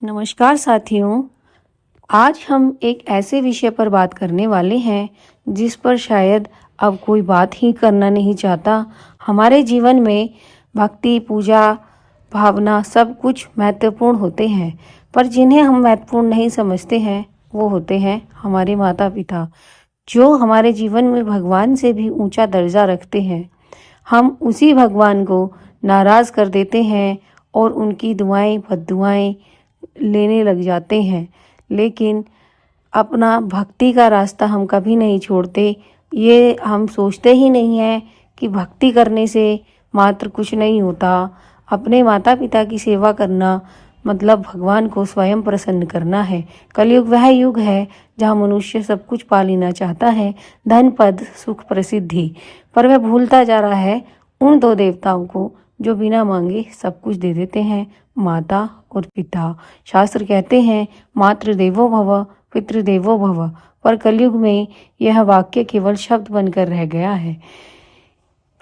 नमस्कार साथियों। आज हम एक ऐसे विषय पर बात करने वाले हैं जिस पर शायद अब कोई बात ही करना नहीं चाहता। हमारे जीवन में भक्ति, पूजा, भावना सब कुछ महत्वपूर्ण होते हैं, पर जिन्हें हम महत्वपूर्ण नहीं समझते हैं वो होते हैं हमारे माता पिता, जो हमारे जीवन में भगवान से भी ऊंचा दर्जा रखते हैं। हम उसी भगवान को नाराज़ कर देते हैं और उनकी दुआएं बद्दुआएं लेने लग जाते हैं, लेकिन अपना भक्ति का रास्ता हम कभी नहीं छोड़ते। ये हम सोचते ही नहीं हैं कि भक्ति करने से मात्र कुछ नहीं होता। अपने माता पिता की सेवा करना मतलब भगवान को स्वयं प्रसन्न करना है। कलयुग वह युग है जहाँ मनुष्य सब कुछ पा लेना चाहता है, धन, पद, सुख, प्रसिद्धि, पर वह भूलता जा रहा है उन दो देवताओं को जो बिना मांगे सब कुछ दे देते हैं, माता और पिता। शास्त्र कहते हैं मातृ देवो भव पितृदेवो भव, पर कलयुग में यह वाक्य केवल शब्द बनकर रह गया है।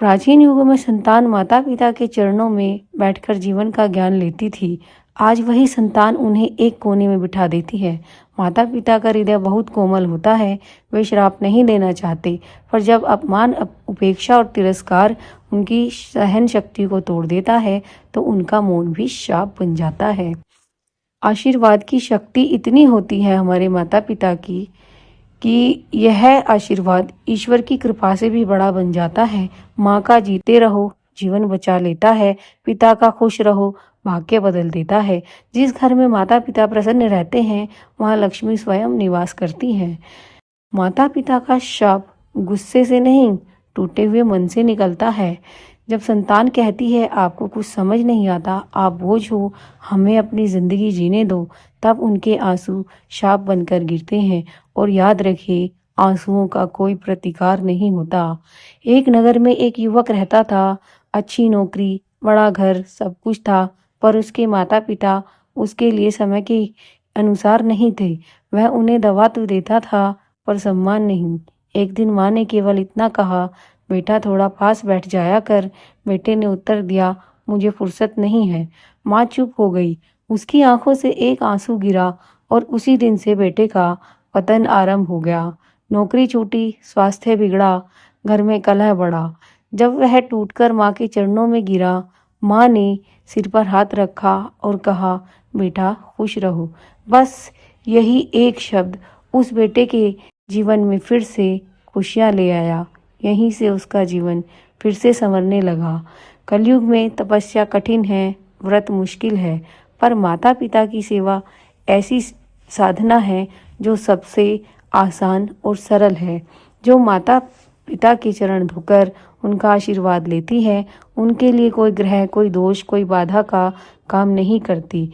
प्राचीन युगों में संतान माता पिता के चरणों में बैठकर जीवन का ज्ञान लेती थी। आज वही संतान उन्हें एक कोने में बिठा देती है। माता पिता का हृदय बहुत कोमल होता है, वे श्राप नहीं देना चाहते, पर जब अपमान, उपेक्षा और तिरस्कार उनकी सहन शक्ति को तोड़ देता है तो उनका मौन भी शाप बन जाता है। आशीर्वाद की शक्ति इतनी होती है हमारे माता पिता की कि यह आशीर्वाद ईश्वर की कृपा से भी बड़ा बन जाता है। माँ का जीते रहो जीवन बचा लेता है, पिता का खुश रहो भाग्य बदल देता है। जिस घर में माता पिता प्रसन्न रहते हैं वहाँ लक्ष्मी स्वयं निवास करती हैं। माता पिता का शाप गुस्से से नहीं, टूटे हुए मन से निकलता है। जब संतान कहती है आपको कुछ समझ नहीं आता, आप बोझ हो, हमें अपनी जिंदगी जीने दो, तब उनके आंसू शाप बनकर गिरते हैं। और याद रखिए, आंसुओं का कोई प्रतिकार नहीं होता। एक नगर में एक युवक रहता था, अच्छी नौकरी, बड़ा घर, सब कुछ था, पर उसके माता पिता उसके लिए समय के अनुसार नहीं थे। वह उन्हें दवा तो देता था पर सम्मान नहीं। एक दिन माँ ने केवल इतना कहा, बेटा थोड़ा पास बैठ जाया कर। बेटे ने उत्तर दिया, मुझे फुर्सत नहीं है। माँ चुप हो गई। उसकी आंखों से एक आंसू गिरा और उसी दिन से बेटे का पतन आरंभ हो गया। नौकरी छूटी, स्वास्थ्य बिगड़ा, घर में कलह बढ़ा। जब वह टूटकर माँ के चरणों में गिरा, माँ ने सिर पर हाथ रखा और कहा, बेटा खुश रहो। बस यही एक शब्द उस बेटे के जीवन में फिर से खुशियाँ ले आया। यहीं से उसका जीवन फिर से संवरने लगा। कलयुग में तपस्या कठिन है, व्रत मुश्किल है, पर माता पिता की सेवा ऐसी साधना है जो सबसे आसान और सरल है। जो माता पिता के चरण धोकर उनका आशीर्वाद लेती है, उनके लिए कोई ग्रह, कोई दोष, कोई बाधा का काम नहीं करती।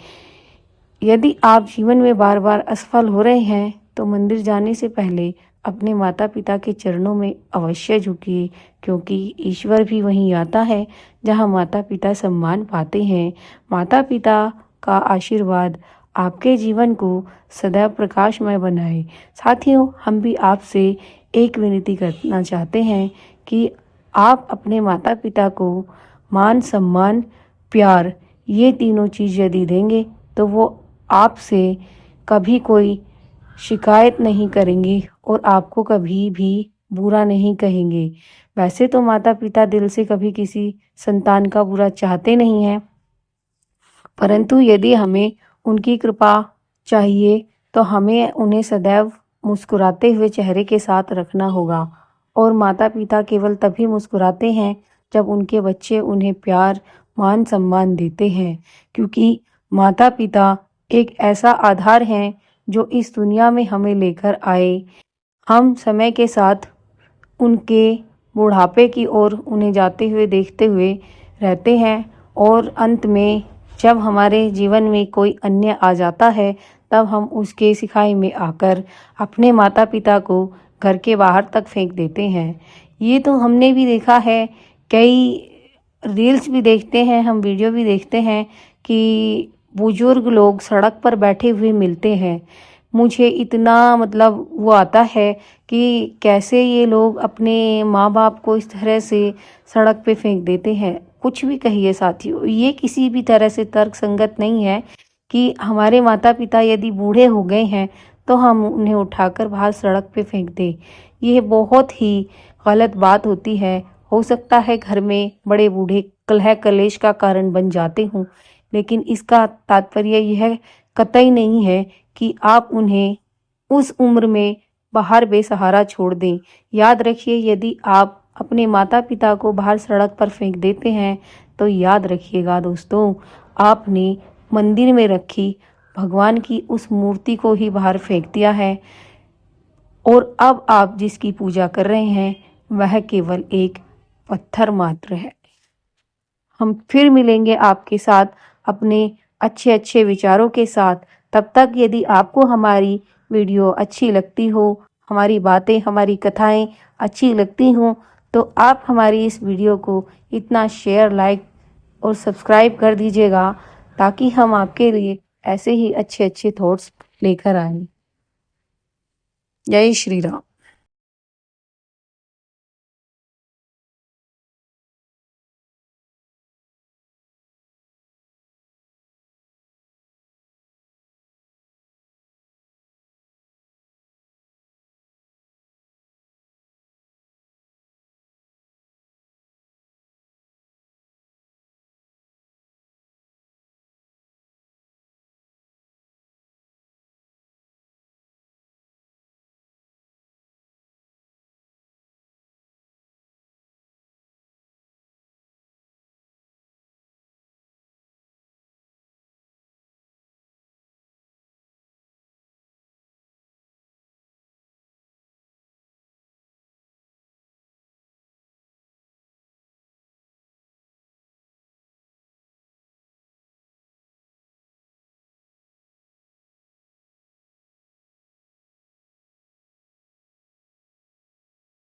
यदि आप जीवन में बार बार असफल हो रहे हैं तो मंदिर जाने से पहले अपने माता पिता के चरणों में अवश्य झुकिए, क्योंकि ईश्वर भी वहीं आता है जहां माता पिता सम्मान पाते हैं। माता पिता का आशीर्वाद आपके जीवन को सदैव प्रकाशमय बनाए। साथियों, हम भी आपसे एक विनती करना चाहते हैं कि आप अपने माता पिता को मान, सम्मान, प्यार, ये तीनों चीज़ यदि देंगे तो वो आपसे कभी कोई शिकायत नहीं करेंगे और आपको कभी भी बुरा नहीं कहेंगे। वैसे तो माता पिता दिल से कभी किसी संतान का बुरा चाहते नहीं हैं, परंतु यदि हमें उनकी कृपा चाहिए तो हमें उन्हें सदैव मुस्कुराते हुए चेहरे के साथ रखना होगा। और माता पिता केवल तभी मुस्कुराते हैं जब उनके बच्चे उन्हें प्यार, मान, सम्मान देते हैं, क्योंकि माता पिता एक ऐसा आधार है जो इस दुनिया में हमें लेकर आए। हम समय के साथ उनके बुढ़ापे की ओर उन्हें जाते हुए देखते हुए रहते हैं, और अंत में जब हमारे जीवन में कोई अन्य आ जाता है तब हम उसके सिखाई में आकर अपने माता पिता को घर के बाहर तक फेंक देते हैं। ये तो हमने भी देखा है, कई रील्स भी देखते हैं, हम वीडियो भी देखते हैं कि बुजुर्ग लोग सड़क पर बैठे हुए मिलते हैं। मुझे इतना मतलब वो आता है कि कैसे ये लोग अपने माँ बाप को इस तरह से सड़क पे फेंक देते हैं। कुछ भी कहिए साथियों, ये किसी भी तरह से तर्क संगत नहीं है। कि हमारे माता पिता यदि बूढ़े हो गए हैं तो हम उन्हें उठाकर बाहर सड़क पे फेंक दें। यह बहुत ही गलत बात होती है। हो सकता है घर में बड़े बूढ़े कलह कलेश का कारण बन जाते हों, लेकिन इसका तात्पर्य यह कतई नहीं है कि आप उन्हें उस उम्र में बाहर बेसहारा छोड़ दें। याद रखिए, यदि आप अपने माता पिता को बाहर सड़क पर फेंक देते हैं तो याद रखिएगा दोस्तों, आपने मंदिर में रखी भगवान की उस मूर्ति को ही बाहर फेंक दिया है और अब आप जिसकी पूजा कर रहे हैं वह केवल एक पत्थर मात्र है। हम फिर मिलेंगे आपके साथ अपने अच्छे अच्छे विचारों के साथ। तब तक यदि आपको हमारी वीडियो अच्छी लगती हो, हमारी बातें, हमारी कथाएं अच्छी लगती हों, तो आप हमारी इस वीडियो को इतना शेयर, लाइक और सब्सक्राइब कर दीजिएगा ताकि हम आपके लिए ऐसे ही अच्छे अच्छे थॉट्स लेकर आएं। जय श्री राम।